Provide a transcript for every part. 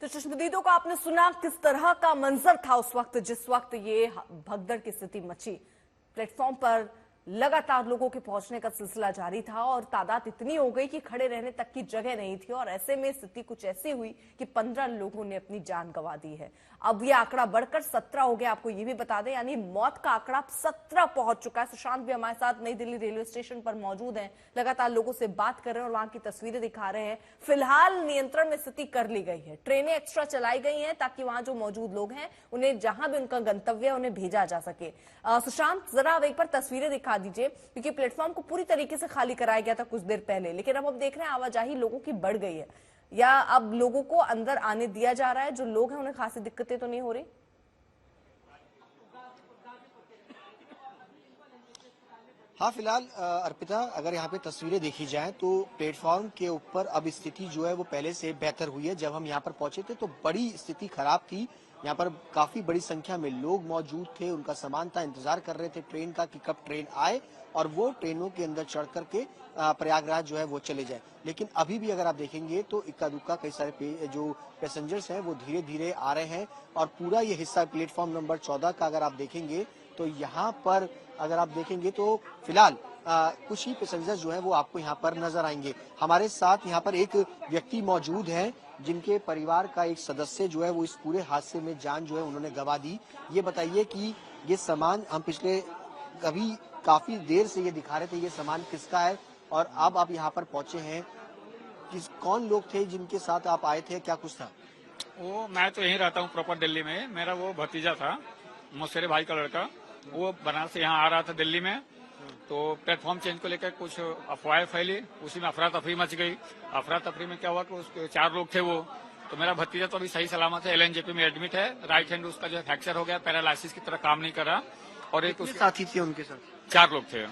तो चश्मदीदों का आपने सुना किस तरह का मंजर था उस वक्त जिस वक्त ये भगदड़ की स्थिति मची। प्लेटफॉर्म पर लगातार लोगों के पहुंचने का सिलसिला जारी था और तादाद इतनी हो गई कि खड़े रहने तक की जगह नहीं थी और ऐसे में स्थिति कुछ ऐसी हुई कि 15 लोगों ने अपनी जान गंवा दी है। अब ये आंकड़ा बढ़कर 17 हो गया। आपको ये भी बता दें, यानी मौत का आंकड़ा 17 पहुंच चुका है। सुशांत भी हमारे साथ नई दिल्ली रेलवे स्टेशन पर मौजूद हैं, लगातार लोगों से बात कर रहे हैं और वहां की तस्वीरें दिखा रहे हैं। फिलहाल नियंत्रण में स्थिति कर ली गई है, ट्रेनें एक्स्ट्रा चलाई गई हैं ताकि वहां जो मौजूद लोग हैं उन्हें जहां भी उनका गंतव्य है उन्हें भेजा जा सके। सुशांत, जरा अब एक बार तस्वीरें दिखा दीजिए, क्योंकि प्लेटफॉर्म को पूरी तरीके से खाली कराया गया था कुछ देर पहले, लेकिन अब हम देख रहे हैं आवाजाही लोगों की बढ़ गई है, या अब लोगों को अंदर आने दिया जा रहा है? जो लोग हैं उन्हें खासी दिक्कतें तो नहीं हो रही? हाँ, फिलहाल अर्पिता, अगर यहाँ पे तस्वीरें देखी जाएं तो प्लेटफॉर्म के ऊपर अब स्थिति जो है वो पहले से बेहतर हुई है। जब हम यहाँ पर पहुंचे थे तो बड़ी स्थिति खराब थी। यहाँ पर काफी बड़ी संख्या में लोग मौजूद थे, उनका सामान था, इंतजार कर रहे थे ट्रेन का कि कब ट्रेन आए और वो ट्रेनों के अंदर चढ़ करके प्रयागराज जो है वो चले जाए। लेकिन अभी भी अगर आप देखेंगे तो इक्का दुक्का कई सारे जो पैसेंजर्स हैं वो धीरे धीरे आ रहे हैं और पूरा ये हिस्सा प्लेटफॉर्म नंबर 14 का अगर आप देखेंगे तो यहाँ पर अगर आप देखेंगे तो फिलहाल कुछ ही पैसेंजर्स जो है वो आपको यहाँ पर नजर आएंगे। हमारे साथ यहाँ पर एक व्यक्ति मौजूद है जिनके परिवार का एक सदस्य जो है वो इस पूरे हादसे में जान जो है उन्होंने गंवा दी। ये बताइए कि ये सामान हम पिछले कभी काफी देर से ये दिखा रहे थे, ये सामान किसका है और अब आप यहाँ पर पहुंचे हैं, कौन लोग थे जिनके साथ आप आए थे, क्या कुछ था? वो मैं तो यहीं रहता हूँ प्रॉपर दिल्ली में। मेरा वो भतीजा था, मौसेरे भाई का लड़का, वो बनारस से यहाँ आ रहा था दिल्ली में। तो प्लेटफॉर्म चेंज को लेकर कुछ अफवाहें फैली, उसी में अफरा तफरी मच गई। अफरा तफरी में क्या हुआ कि उसके 4 लोग थे वो, तो मेरा भतीजा तो अभी सही सलामत है, LNJP में एडमिट है। राइट हैंड उसका जो है फ्रैक्चर हो गया, पैरालाइसिस की तरह काम नहीं कर रहा। और एक उसके साथी थे, उनके साथ 4 लोग थे।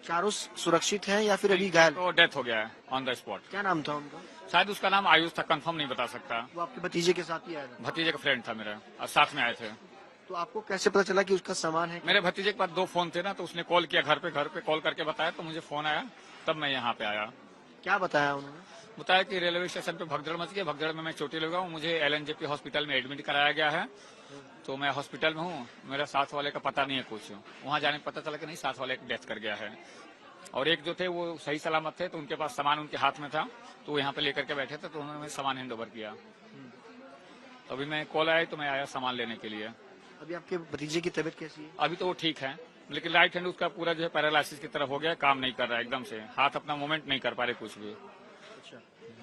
चारों सुरक्षित हैं या फिर अभी घायल? तो डेथ हो गया है ऑन द स्पॉट। क्या नाम था उनका? शायद उसका नाम आयुष था, कंफर्म नहीं बता सकता। वो आपके भतीजे के साथ ही आया था? भतीजे का फ्रेंड था मेरा और साथ में आए थे। तो आपको कैसे पता चला कि उसका सामान है? मेरे भतीजे के पास 2 फोन थे ना, तो उसने कॉल किया, घर पे कॉल करके बताया, तो मुझे फोन आया, तब मैं यहाँ पे आया। क्या बताया उन्होंने? बताया कि रेलवे स्टेशन पे भगदड़ मच गई, भगदड़ में मैं चोटिल हो गया हूँ, मुझे LNJP हॉस्पिटल में एडमिट कराया गया है। तो मैं हॉस्पिटल में हूँ, मेरा साथ वाले का पता नहीं है कुछ। वहाँ जाने पता चला कि नहीं, साथ वाले डेथ कर गया है। और एक जो थे वो सही सलामत थे, तो उनके पास सामान उनके हाथ में था, तो वो यहाँ पे लेकर के बैठे थे, तो उन्होंने सामान हैंड ओवर किया। तो अभी मैं कॉल आया तो मैं आया सामान लेने के लिए। अभी आपके भतीजे की तबीयत कैसी है? अभी तो वो ठीक है, लेकिन राइट हैंड उसका पूरा जो है पैरालाइसिस की तरफ हो गया, काम नहीं कर रहा है, एकदम से हाथ अपना मूवमेंट नहीं कर पा रहे कुछ भी। अच्छा,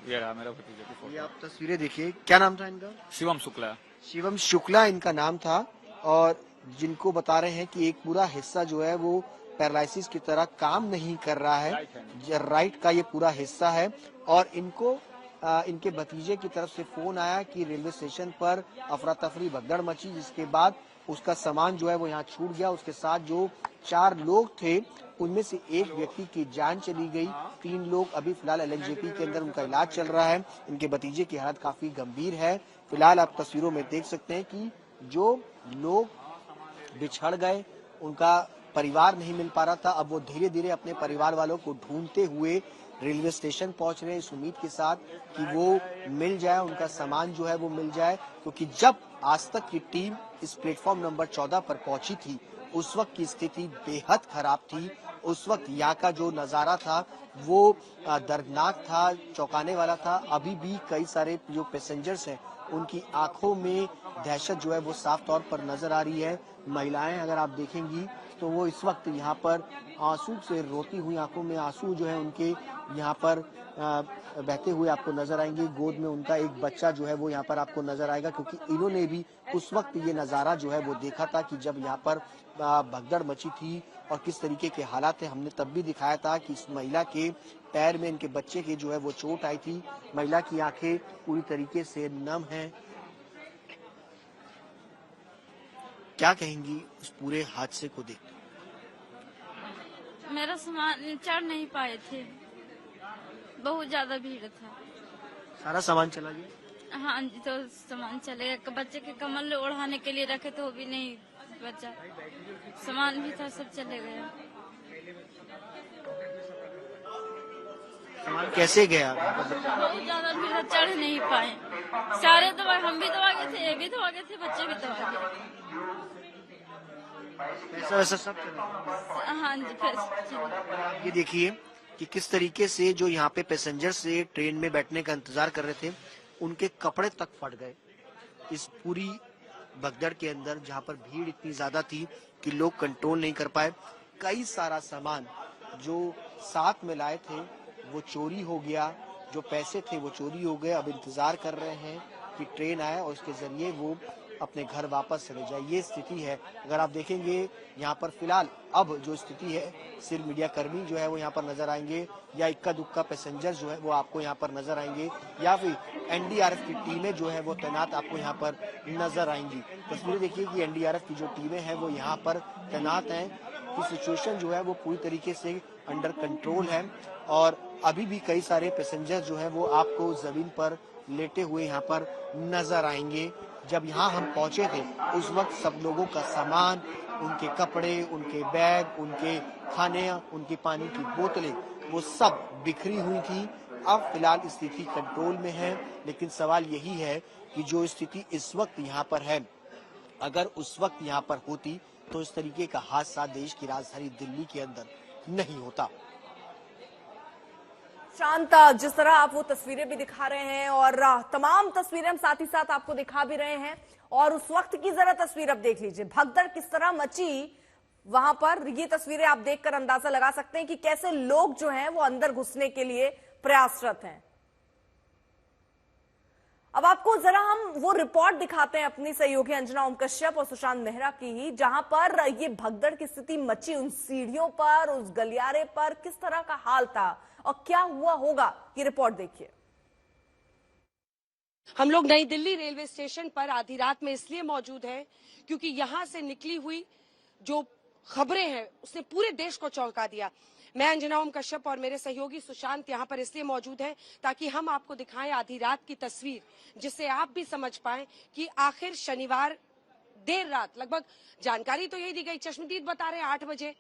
ये रहा मेरा भतीजे की फोटो। ये आप तस्वीरें देखिए। क्या नाम था इनका? शिवम शुक्ला। शिवम शुक्ला इनका नाम था और जिनको बता रहे हैं कि एक पूरा हिस्सा जो है वो पैरालिसिस की तरह काम नहीं कर रहा है, राइट का ये पूरा हिस्सा है। और इनको इनके भतीजे की तरफ से फोन आया कि रेलवे स्टेशन पर अफरा तफरी भगदड़ मची, जिसके बाद उसका सामान जो है वो यहाँ छूट गया। उसके साथ जो 4 लोग थे उनमें से एक व्यक्ति की जान चली गई। 3 लोग अभी फिलहाल LNJP के अंदर उनका इलाज चल रहा है। इनके भतीजे की हालत काफी गंभीर है। फिलहाल आप तस्वीरों में देख सकते हैं कि जो लोग बिछड़ गए, उनका परिवार नहीं मिल पा रहा था, अब वो धीरे धीरे अपने परिवार वालों को ढूंढते हुए रेलवे स्टेशन पहुंच रहे हैं, इस उम्मीद के साथ कि वो मिल जाए, उनका सामान जो है वो मिल जाए। क्योंकि जब आज तक की टीम इस प्लेटफॉर्म नंबर 14 पर पहुंची थी उस वक्त की स्थिति बेहद खराब थी। उस वक्त यहाँ का जो नजारा था वो दर्दनाक था, चौंकाने वाला था। अभी भी कई सारे जो पैसेंजर्स हैं उनकी आंखों में दहशत जो है वो साफ तौर पर नजर आ रही है। महिलाएं अगर आप देखेंगी तो वो इस वक्त यहाँ पर आंसू से रोती हुई, आंखों में आंसू जो है उनके यहाँ पर बहते हुए आपको नजर आएंगे। गोद में उनका एक बच्चा जो है वो यहाँ पर आपको नजर आएगा, क्योंकि इन्होंने भी उस वक्त ये नजारा जो है वो देखा था कि जब यहाँ पर भगदड़ मची थी और किस तरीके के हालात थे। हमने तब भी दिखाया था कि इस महिला के पैर में इनके बच्चे के जो है वो चोट आई थी। महिला की आंखें पूरी तरीके से नम हैं। क्या कहेंगी उस पूरे हादसे को देखते? मेरा सामान चढ़ नहीं पाए थे, बहुत ज्यादा भीड़ था। सारा सामान चला गया? हाँ जी, तो सामान चलेगा। बच्चे के कमल ओढ़ाने के लिए रखे थे, वो भी नहीं बचा, सामान भी था, सब चले गया। कैसे गया? बहुत ज्यादा भीड़ है, चढ़ नहीं पाए। सारे दबा, हम भी दबा गए थे, ये भी दबा गए थे, बच्चे भी दबा गए। पैसा वैसा सब चला? हाँ जी, फिर ये देखिए कि किस तरीके से जो यहाँ पे पैसेंजर से ट्रेन में बैठने का इंतजार कर रहे थे, उनके कपड़े तक फट गए इस पूरी भगदड़ के अंदर, जहाँ पर भीड़ इतनी ज्यादा थी कि लोग कंट्रोल नहीं कर पाए। कई सारा सामान जो साथ में लाए थे वो चोरी हो गया, जो पैसे थे वो चोरी हो गए। अब इंतजार कर रहे हैं कि ट्रेन आए और उसके जरिए वो अपने घर वापस चले जाए। ये स्थिति है। अगर आप देखेंगे यहाँ पर फिलहाल अब जो स्थिति है, सिर्फ मीडिया कर्मी जो है वो यहाँ पर नजर आएंगे, या इक्का दुक्का पैसेंजर जो है वो आपको यहाँ पर नजर आएंगे, या फिर एनडीआरएफ की टीमें जो है वो तैनात आपको यहाँ पर नजर आएंगी। तस्वीरें देखिए कि एनडीआरएफ की जो टीमें हैं वो यहाँ पर तैनात हैं। कि सिचुएशन जो है वो पूरी तरीके से अंडर कंट्रोल है और अभी भी कई सारे पैसेंजर जो है वो आपको जमीन पर लेटे हुए यहाँ पर नजर आएंगे। जब यहाँ हम पहुंचे थे उस वक्त सब लोगों का सामान, उनके कपड़े, उनके बैग, उनके खाने, उनकी पानी की बोतलें, वो सब बिखरी हुई थी। अब फिलहाल स्थिति कंट्रोल में है, लेकिन सवाल यही है कि जो स्थिति इस वक्त यहाँ पर है, अगर उस वक्त यहाँ पर होती तो इस तरीके का हादसा देश की राजधानी दिल्ली के अंदर नहीं होता। शांत, जिस तरह आप वो तस्वीरें भी दिखा रहे हैं और तमाम तस्वीरें हम साथ ही साथ आपको दिखा भी रहे हैं, और उस वक्त की जरा तस्वीर अब देख लीजिए, भगदड़ किस तरह मची वहां पर। ये तस्वीरें आप देखकर अंदाजा लगा सकते हैं कि कैसे लोग जो हैं वो अंदर घुसने के लिए प्रयासरत हैं। अब आपको जरा हम वो रिपोर्ट दिखाते हैं अपनी सहयोगी अंजना ओम कश्यप और सुशांत मेहरा की ही, जहां पर ये भगदड़ की स्थिति मची, उन सीढ़ियों पर, उस गलियारे पर किस तरह का हाल था और क्या हुआ होगा, ये रिपोर्ट देखिए। हम लोग नई दिल्ली रेलवे स्टेशन पर आधी रात में इसलिए मौजूद हैं क्योंकि यहां से निकली हुई जो खबरें हैं उसने पूरे देश को चौंका दिया। मैं अंजना ओम कश्यप और मेरे सहयोगी सुशांत यहां पर इसलिए मौजूद हैं ताकि हम आपको दिखाएं आधी रात की तस्वीर, जिससे आप भी समझ पाएं कि आखिर शनिवार देर रात, लगभग जानकारी तो यही दी गई, चश्मदीद बता रहे हैं 8 बजे,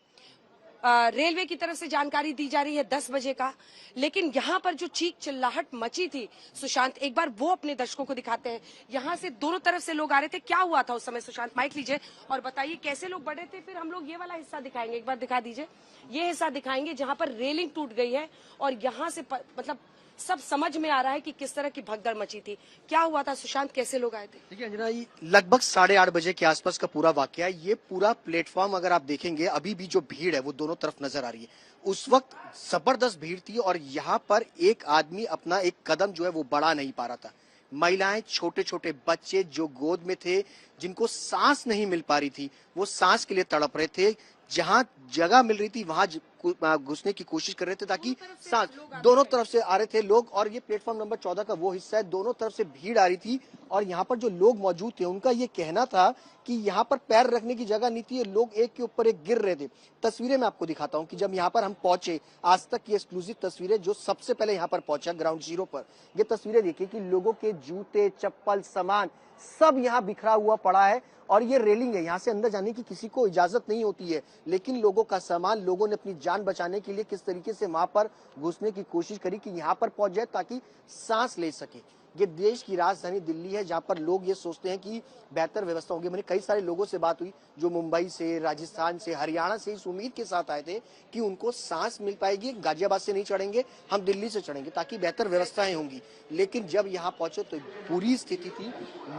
रेलवे की तरफ से जानकारी दी जा रही है 10 बजे का, लेकिन यहाँ पर जो चीख चिल्लाहट मची थी सुशांत, एक बार वो अपने दर्शकों को दिखाते हैं। यहाँ से दोनों तरफ से लोग आ रहे थे, क्या हुआ था उस समय सुशांत, माइक लीजिए और बताइए कैसे लोग बढ़े थे। फिर हम लोग ये वाला हिस्सा दिखाएंगे, एक बार दिखा दीजिए, ये हिस्सा दिखाएंगे जहाँ पर रेलिंग टूट गई है और यहाँ से मतलब सब समझ में आ रहा है कि किस तरह की भगदड़ मची थी। क्या हुआ था सुशांत, कैसे लोग आए थे? देखिए अंजना, ये लगभग 8:30 बजे के आसपास का पूरा वाकया है। ये पूरा प्लेटफॉर्म अगर आप देखेंगे, अभी भी जो भीड़ है वो दोनों तरफ नजर आ रही है। उस वक्त जबरदस्त भीड़ थी और यहाँ पर एक आदमी अपना एक कदम जो है वो बढ़ा नहीं पा रहा था। महिलाएं, छोटे छोटे बच्चे जो गोद में थे, जिनको सांस नहीं मिल पा रही थी, वो सांस के लिए तड़प रहे थे। जहां जगह मिल रही थी वहां घुसने की कोशिश कर रहे थे ताकि सांस, दोनों तरफ से आ रहे थे लोग। और ये प्लेटफॉर्म नंबर 14 का वो हिस्सा है, दोनों तरफ से भीड़ आ रही थी और यहाँ पर जो लोग मौजूद थे उनका ये कहना था कि यहाँ पर पैर रखने की जगह नहीं थी, लोग एक के ऊपर एक गिर रहे थे। तस्वीरें मैं आपको दिखाता हूँ कि जब यहाँ पर हम पहुंचे, आज तक की एक्सक्लूसिव तस्वीरें, जो सबसे पहले यहाँ पर पहुंचा ग्राउंड जीरो पर, ये तस्वीरें देखिए कि लोगों के जूते, चप्पल, सामान सब यहाँ बिखरा हुआ पड़ा है और ये रेलिंग है, यहाँ से अंदर जाने की किसी को इजाजत नहीं होती है, लेकिन लोगों का सामान, लोगों ने अपनी जान बचाने के लिए किस तरीके से वहां पर घुसने की कोशिश करी कि यहाँ पर पहुंच जाए ताकि सांस ले सके। ये देश की राजधानी दिल्ली है जहाँ पर लोग ये सोचते हैं कि बेहतर व्यवस्था होगी। मैंने कई सारे लोगों से बात हुई जो मुंबई से, राजस्थान से, हरियाणा से इस उम्मीद के साथ आए थे कि उनको सांस मिल पाएगी, गाजियाबाद से नहीं चढ़ेंगे, हम दिल्ली से चढ़ेंगे ताकि बेहतर व्यवस्थाएं होंगी। लेकिन जब यहाँ पहुंचे तो पूरी स्थिति थी।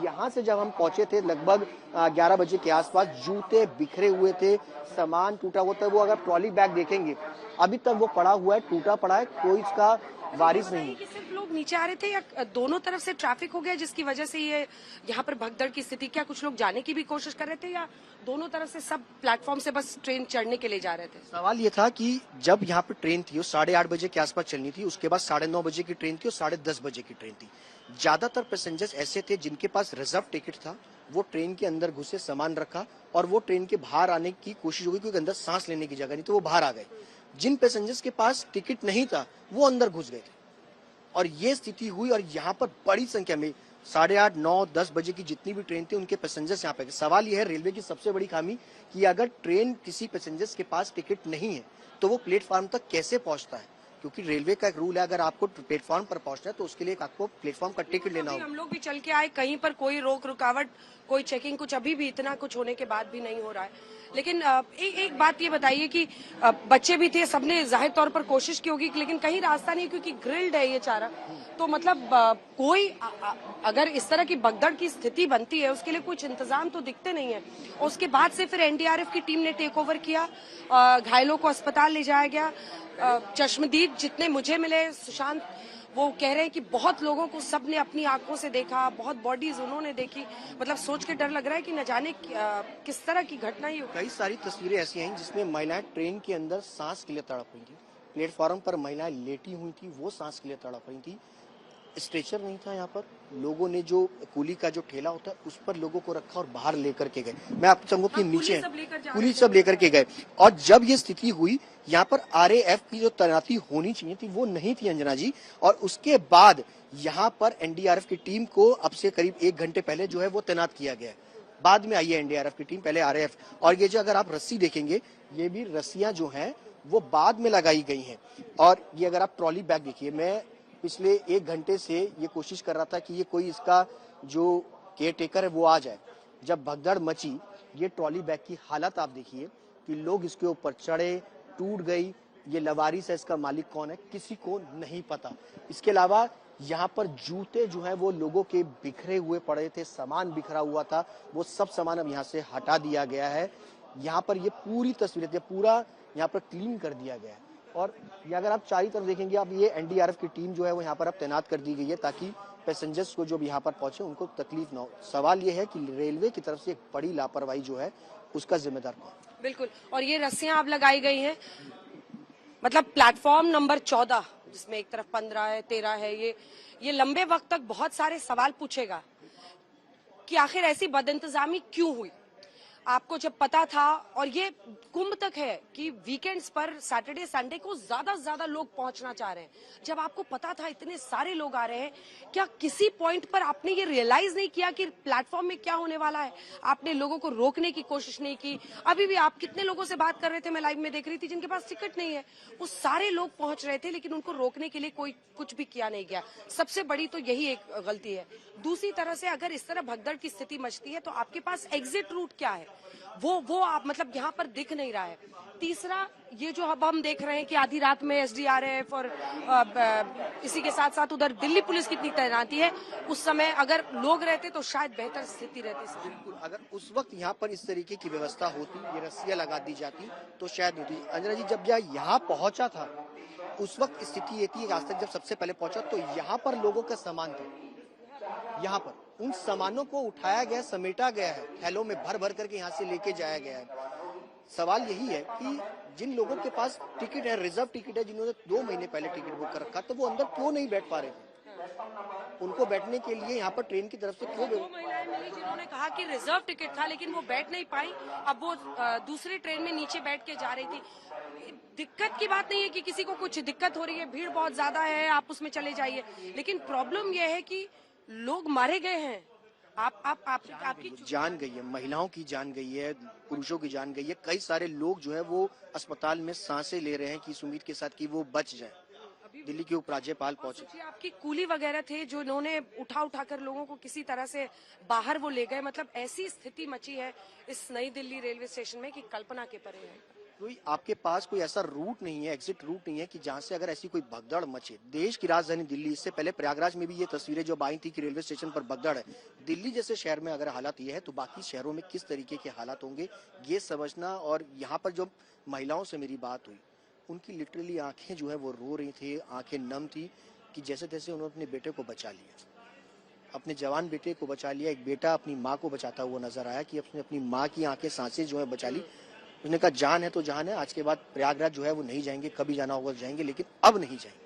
यहाँ से जब हम पहुंचे थे लगभग 11 बजे के आसपास, जूते बिखरे हुए थे, सामान टूटा हुआ था। वो अगर ट्रॉली बैग देखेंगे अभी तक वो पड़ा हुआ है, टूटा पड़ा है, कोई इसका वारिस नहीं। सिर्फ लोग नीचे आ रहे थे या दोनों तरफ से ट्रैफिक हो गया जिसकी वजह से ये यहाँ पर भगदड़ की स्थिति? क्या कुछ लोग जाने की भी कोशिश कर रहे थे या दोनों तरफ से सब प्लेटफॉर्म से बस ट्रेन चढ़ने के लिए जा रहे थे? सवाल ये था कि जब यहाँ पे ट्रेन थी वो 8:30 बजे के आसपास चलनी थी, उसके बाद 9:30 बजे की ट्रेन थी और 10:30 बजे की ट्रेन थी। ज्यादातर पैसेंजर्स ऐसे थे जिनके पास रिजर्व टिकट था, वो ट्रेन के अंदर घुसे, सामान रखा और वो ट्रेन के बाहर आने की कोशिश हुई क्योंकि अंदर सांस लेने की जगह नहीं तो वो बाहर आ गए। जिन पैसेंजर्स के पास टिकट नहीं था वो अंदर घुस गए थे और ये स्थिति हुई। और यहाँ पर बड़ी संख्या में 8:30, 9, 10 बजे की जितनी भी ट्रेन थी उनके पैसेंजर्स यहाँ पे गए। सवाल यह है, रेलवे की सबसे बड़ी खामी कि अगर ट्रेन किसी पैसेंजर्स के पास टिकट नहीं है तो वो प्लेटफॉर्म तक कैसे पहुंचता है, क्योंकि रेलवे का एक रूल है, अगर आपको प्लेटफॉर्म पर पहुंचना है तो उसके लिए आपको प्लेटफॉर्म का टिकट लेना अभी होगा। हम लोग भी चल के आए, कहीं पर कोई रोक रुकावट, कोई चेकिंग, कुछ अभी भी इतना कुछ होने के बाद भी नहीं हो रहा है। लेकिन एक बात ये बताइए कि बच्चे भी थे, सबने जाहिर तौर पर कोशिश की होगी, लेकिन कहीं रास्ता नहीं, क्योंकि ग्रिल्ड है ये चारा। तो मतलब कोई अगर इस तरह की भगदड़ की स्थिति बनती है, उसके लिए कुछ इंतजाम तो दिखते नहीं है। उसके बाद से फिर एनडीआरएफ की टीम ने टेक ओवर किया, घायलों को अस्पताल ले जाया गया। चश्मदीद जितने मुझे मिले, सुशांत, वो कह रहे हैं कि बहुत लोगों को सबने अपनी आंखों से देखा, बहुत बॉडीज उन्होंने देखी। मतलब सोच के डर लग रहा है कि न जाने किस तरह की घटना ही हो। कई सारी तस्वीरें ऐसी हैं जिसमें महिलाएं ट्रेन के अंदर सांस के लिए तड़प रही थी, प्लेटफॉर्म पर महिलाएं लेटी हुई थी, वो सांस के लिए तड़प रही थी। स्ट्रेचर नहीं था यहाँ पर, लोगों ने जो कूली का जो ठेला होता है उस पर लोगों को रखा और बाहर लेकर के गए। मैं आपको चाहूंगा कि नीचे पुलिस सब लेकर के गए, और जब ये स्थिति हुई यहाँ पर आरएएफ की जो तैनाती होनी चाहिए थी वो नहीं थी अंजना जी, और उसके बाद यहाँ पर एनडीआरएफ की टीम को अब से करीब 1 घंटे पहले जो है वो तैनात किया गया है। बाद में आई है एनडीआरएफ की टीम, पहले आरएएफ। और ये जो अगर आप रस्सी देखेंगे, ये भी रस्सियां जो हैं वो बाद में लगाई गई हैं। और ये अगर आप ट्रॉली बैग देखिए, मैं पिछले 1 घंटे से ये कोशिश कर रहा था कि ये कोई इसका जो केयर टेकर है वो आ जाए। जब भगदड़ मची, ये ट्रॉली बैग की हालत आप देखिए कि लोग इसके ऊपर चढ़े, टूट गई। ये लवारिस है, इसका मालिक कौन है किसी को नहीं पता। इसके अलावा यहाँ पर जूते जो हैं वो लोगों के बिखरे हुए पड़े थे, सामान बिखरा हुआ था, वो सब सामान अब यहाँ से हटा दिया गया है। यहाँ पर ये पूरी तस्वीरें थी, पूरा यहाँ पर क्लीन कर दिया गया है। और ये अगर आप चारों तरफ देखेंगे, अब ये एनडीआरएफ की टीम जो है वो यहाँ पर अब तैनात कर दी गई है ताकि पैसेंजर्स को जो भी यहाँ पर पहुंचे उनको तकलीफ ना हो। सवाल ये है कि रेलवे की तरफ से एक बड़ी लापरवाही जो है उसका जिम्मेदार कौन? बिल्कुल। और ये रस्सियां अब लगाई गई हैं, मतलब प्लेटफॉर्म नंबर 14, जिसमें एक तरफ 15 है, 13 है, ये लंबे वक्त तक बहुत सारे सवाल पूछेगा कि आखिर ऐसी बदइंतजामी क्यों हुई। आपको जब पता था, और ये कुंभ तक है कि वीकेंड्स पर सैटरडे संडे को ज्यादा से ज्यादा लोग पहुंचना चाह रहे हैं, जब आपको पता था इतने सारे लोग आ रहे हैं, क्या किसी पॉइंट पर आपने ये रियलाइज नहीं किया कि प्लेटफॉर्म में क्या होने वाला है? आपने लोगों को रोकने की कोशिश नहीं की? अभी भी आप कितने लोगों से बात कर रहे थे, मैं लाइव में देख रही थी, जिनके पास टिकट नहीं है, वो सारे लोग पहुंच रहे थे, लेकिन उनको रोकने के लिए कोई कुछ भी किया नहीं गया। सबसे बड़ी तो यही एक गलती है। दूसरी तरह से अगर इस तरह भगदड़ की स्थिति मचती है तो आपके पास एग्जिट रूट क्या है, वो आप मतलब यहाँ पर दिख नहीं रहा है। तीसरा, ये जो अब हम देख रहे हैं कि आधी रात में एसडीआरएफ और इसी के साथ साथ उधर दिल्ली पुलिस कितनी तैनाती है, उस समय अगर लोग रहते तो शायद बेहतर स्थिति रहती। बिल्कुल, अगर उस वक्त यहाँ पर इस तरीके की व्यवस्था होती, ये रस्सियां लगा दी जाती तो शायद होती। अंजना जी, जब यह यहाँ पहुंचा था उस वक्त स्थिति ये थी, आज तक जब सबसे पहले पहुंचा तो यहाँ पर लोगों का सामान था, यहाँ पर उन सामानों को उठाया गया, समेटा गया है, थैलों में भर भर करके यहाँ से लेके जाया गया है। सवाल यही है कि जिन लोगों के पास टिकट है, रिजर्व टिकट है, जिन्होंने 2 महीने पहले टिकट बुक कर रखा, तो वो अंदर क्यों नहीं बैठ पा रहे थे? उनको बैठने के लिए यहाँ पर ट्रेन की तरफ से क्यों? 2 महिलाएं मिली जिन्होंने कहा कि रिजर्व टिकट था, लेकिन वो बैठ नहीं पाई। अब वो दूसरी ट्रेन में नीचे बैठ के जा रही थी। दिक्कत की बात नहीं है कि किसी को कुछ दिक्कत हो रही है, भीड़ बहुत ज्यादा है, आप उसमें चले जाइए, लेकिन प्रॉब्लम यह है कि लोग मारे गए हैं। आपकी जान गई है, महिलाओं की जान गई है, पुरुषों की जान गई है। कई सारे लोग जो है वो अस्पताल में सांसें ले रहे हैं कि इस उम्मीद के साथ कि वो बच जाए। दिल्ली के उपराज्यपाल पहुंचे, आपकी कूली वगैरह थे जो इन्होंने उठा कर लोगों को किसी तरह से बाहर वो ले गए। मतलब ऐसी स्थिति मची है इस नई दिल्ली रेलवे स्टेशन में कि कल्पना के परे है। कोई आपके पास कोई ऐसा रूट नहीं है, एग्जिट रूट नहीं है कि जहां से अगर ऐसी कोई भगदड़ मचे। देश की राजधानी दिल्ली, इससे पहले प्रयागराज में भी ये तस्वीरें जब आई थी कि रेलवे स्टेशन पर भगदड़ है। दिल्ली जैसे शहर में अगर हालात ये है तो बाकी शहरों में किस तरीके के हालात होंगे ये समझना। और यहाँ पर जो महिलाओं से मेरी बात हुई, उनकी लिटरली आंखें जो है वो रो रही थी, आंखें नम थी कि जैसे तैसे उन्होंने अपने बेटे को बचा लिया, अपने जवान बेटे को बचा लिया। एक बेटा अपनी माँ को बचाता हुआ नजर आया कि उसने अपनी माँ की आंखें, सांसें जो है बचा ली। उसने कहा जान है तो जान है, आज के बाद प्रयागराज जो है वो नहीं जाएंगे, कभी जाना होगा तो जाएंगे, लेकिन अब नहीं जाएंगे।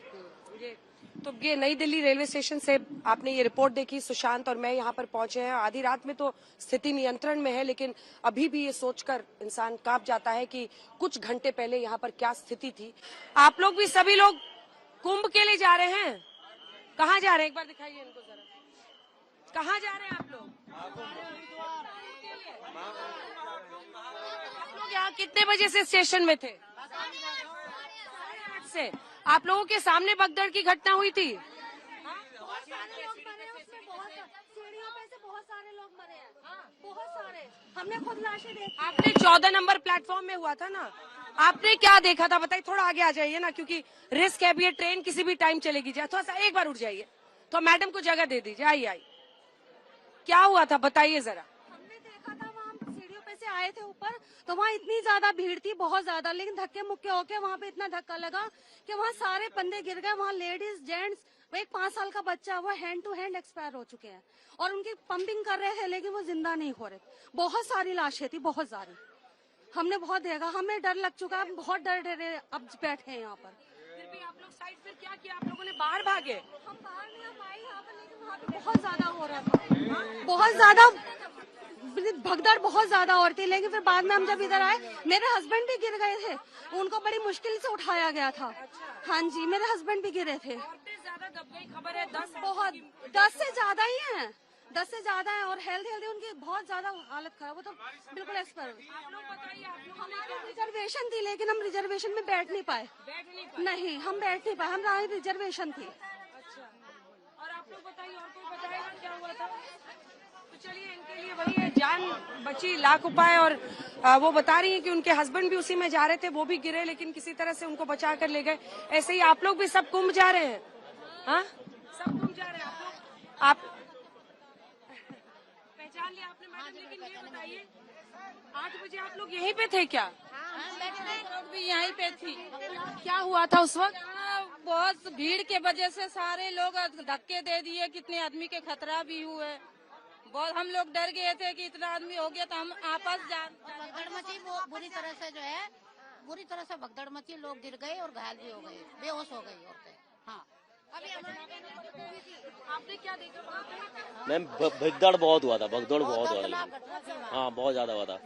तो ये नई दिल्ली रेलवे स्टेशन से आपने ये रिपोर्ट देखी। सुशांत और मैं यहाँ पर पहुंचे हैं। आधी रात में तो स्थिति नियंत्रण में है, लेकिन अभी भी ये सोचकर इंसान कांप जाता है कि कुछ घंटे पहले यहाँ पर क्या स्थिति थी। आप लोग भी, सभी लोग कुंभ के लिए जा रहे हैं? कहाँ जा रहे हैं, एक बार दिखाइए इनको जरा। कहाँ जा रहे हैं आप लोग? आप लोग यहाँ कितने बजे से स्टेशन में थे? 8 से। आप लोगों के सामने भगदड़ की घटना हुई थी? बहुत सारे लोग मरे हैं उसमें, बहुत सीढ़ियों पे से बहुत सारे लोग मरे हैं, बहुत सारे। हमने खुद लाशें देखी। आपने 14 नंबर प्लेटफॉर्म में हुआ था ना, आपने क्या देखा था बताइए, थोड़ा आगे आ जाइए ना, क्योंकि रिस्क है, ये ट्रेन किसी भी टाइम चलेगी। थोड़ा सा एक बार उठ जाइए, तो मैडम को जगह दे दीजिए। आइए आइए, क्या हुआ था बताइए जरा। हमने देखा था वहाँ सीढ़ियों पे से आए थे ऊपर, तो वहाँ इतनी ज्यादा भीड़ थी, बहुत ज्यादा, लेकिन धक्के मुक्के होके वहाँ पे इतना धक्का लगा कि वहाँ सारे बंदे गिर गए। वहाँ लेडीज जेंट्स, एक 5 साल का बच्चा, वो हैंड टू हैंड एक्सपायर हो चुके हैं, और उनकी पंपिंग कर रहे थे लेकिन वो जिंदा नहीं हो रहे। बहुत सारी लाशें थी, बहुत सारी। हमने बहुत देखा, हमें डर लग चुका, हम बहुत डरे, अब बैठे हैं यहाँ पर। फिर भी आप लोग साइड फिर क्या किया, आप लोगों ने बाहर भागे? हम बाहर नहीं आ पाए यहाँ पर, लेकिन वहाँ पे बहुत ज्यादा हो रहा था, बहुत ज्यादा भगदड़ बहुत ज्यादा हो रही थी। लेकिन फिर बाद में हम जब इधर आए, मेरे हस्बैंड भी गिर गए थे, उनको बड़ी मुश्किल से उठाया गया था। हाँ जी, मेरे हस्बैंड भी गिरे थे। औरतें ज्यादा दब गई, खबर है 10 बहुत, 10 से ज्यादा ही हैं, 10 से ज्यादा है, और हेल्दी उनकी बहुत ज्यादा हालत खराब, वो तो बिल्कुल एक्सपायर। आप लोग बताइए, आप लोग हमारी रिजर्वेशन थी, लेकिन हम रिजर्वेशन में बैठ नहीं पाए। नहीं, हम बैठ नहीं पाए, हमारी रिजर्वेशन थी। अच्छा, और आप लोग बताइए, और कोई बताएगा क्या हुआ था? तो चलिए, इनके लिए वही है, जान बची लाख उपाय। और वो बता रही हैं कि उनके हस्बैंड भी उसी में जा रहे थे, वो भी गिरे, लेकिन किसी तरह से उनको बचा कर ले गए। ऐसे ही आप लोग भी सब कुंभ जा रहे हैं? हाँ, सब कुंभ जा रहे हैं आप लोग? आप पहचान लिया आपने मैडम, लेकिन ये बताइए 8 बजे आप लोग यहीं पे थे क्या? भी यहीं पे थी। क्या हुआ था उस वक्त? बहुत भीड़ के वजह से सारे लोग धक्के दे दिए, कितने आदमी के खतरा भी हुए। बहुत हम लोग डर गए थे कि इतना आदमी हो गया, तो हम आपस भगदड़ मची, वो बुरी तरह से जो है, बुरी तरह से भगदड़ मची, लोग गिर गए और घायल भी हो गए, बेहोश हो गई औरतें। हाँ, अभी आपने क्या देखा वहाँ पे? मैम भगदड़ बहुत हुआ था, भगदड़ बहुत हुआ था। हाँ, बहुत ज्यादा हुआ था,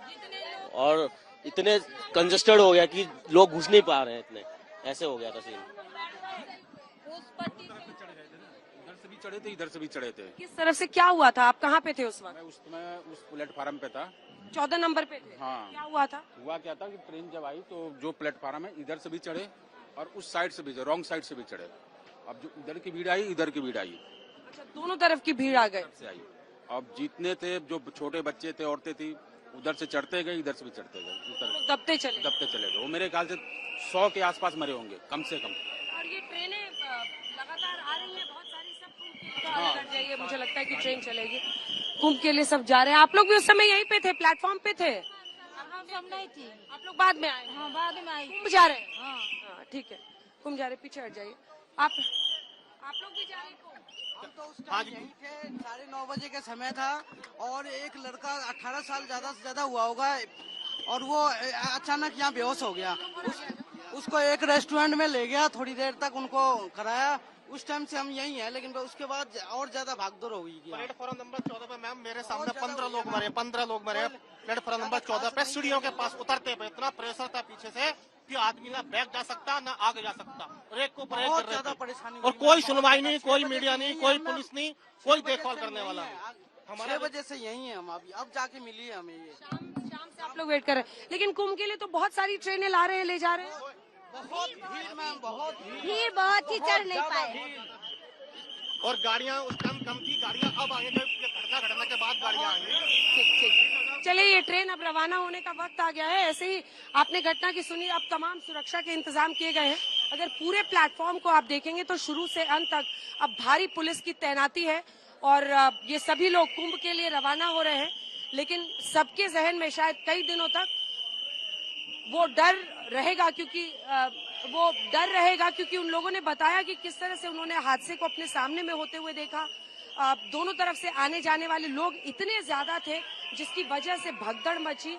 और इतने कंजस्टेड हो गया कि लोग घुस नहीं पा रहे हैं, इतने ऐसे हो गया था सीन। इधर से भी चढ़े थे, इधर से भी चढ़े थे। किस तरफ से क्या हुआ था? आप कहाँ पे थे उस वक्त? मैं उस प्लेटफार्म पे था। 14 नंबर पे थे। हाँ। क्या हुआ था? हुआ क्या था कि ट्रेन जब आई तो जो प्लेटफार्म है, इधर से भी चढ़े और उस साइड से भी, रॉन्ग साइड से भी चढ़े। अब जो इधर की भीड़ आई, इधर की भीड़ आई। अच्छा, दोनों तरफ की भीड़ आ गई से आई। अब जितने थे, जो छोटे बच्चे थे, औरतें थी, उधर से चढ़ते गए, इधर से भी चढ़ते गए, दबते चले। दबते चले गए। वो मेरे ख्याल से 100 के आसपास मरे होंगे, कम से कम। और ये ट्रेनें लगातार आ रही हैं, बहुत सारी, सब कुंभ के लिए आगे लग जाइए, मुझे लगता है कि ट्रेन चलेगी। कुंभ के लिए सब जा रहे हैं। आप लोग भी उस समय यहीं पे थे, प्लेटफॉर्म पे थे? सब नहीं थी। आप लोग बाद में आए? हाँ, बाद में आई। कुंभ जा रहे हैं? हाँ, हाँ, ठीक है, कुंभ जा रहे, पीछे हट जाइए। आप लोग भी जा रहे हैं कुंभ? हम तो उस टाइम यहीं थे, 9:30 बजे का समय था, और एक लड़का 18 साल ज्यादा से ज्यादा हुआ होगा, और वो अचानक यहाँ बेहोश हो गया। उसको एक रेस्टोरेंट में ले गया, थोड़ी देर तक उनको कराया। उस टाइम से हम यहीं हैं, लेकिन उसके बाद और ज्यादा भागदौड़ हो गई। प्लेटफॉर्म नंबर 14 पे मैम मेरे सामने 15 लोग मरे। प्लेटफॉर्म नंबर 14 पे सीढ़ियों के पास उतरते पे इतना प्रेशर था पीछे से कि आदमी ना बैक जा सकता ना आगे जा सकता, रेक को ब्रेक कर रहे थे। परेशानी, और कोई सुनवाई नहीं, कोई मीडिया नहीं, कोई पुलिस नहीं, कोई देखभाल करने वाला नहीं। 6 बजे से यहीं है हम, अभी अब जाके मिली है हमें ये। शाम से आप लोग वेट कर रहे हैं, लेकिन कुंभ के लिए तो बहुत सारी ट्रेनें ला रहे हैं, ले जा रहे हैं। बहुत भीड़ मैम, बहुत भीड़ बहुत ही, चढ़ नहीं पाए। और गाड़ियां उस टाइम कम थी, गाड़ियां अब आएंगे, घटना घटने के बाद गाड़ियां आएंगी। ठीक, चलिए, ये ट्रेन अब रवाना होने का वक्त आ गया है। ऐसे ही आपने घटना की सुनी, अब तमाम सुरक्षा के इंतजाम किए गए हैं। अगर पूरे प्लेटफॉर्म को आप देखेंगे तो शुरू से अंत तक अब भारी पुलिस की तैनाती है, और ये सभी लोग कुंभ के लिए रवाना हो रहे हैं। लेकिन सबके जहन में शायद कई दिनों तक वो डर रहेगा, क्योंकि उन लोगों ने बताया कि किस तरह से उन्होंने हादसे को अपने सामने में होते हुए देखा। दोनों तरफ से आने जाने वाले लोग इतने ज्यादा थे, जिसकी वजह से भगदड़ मची।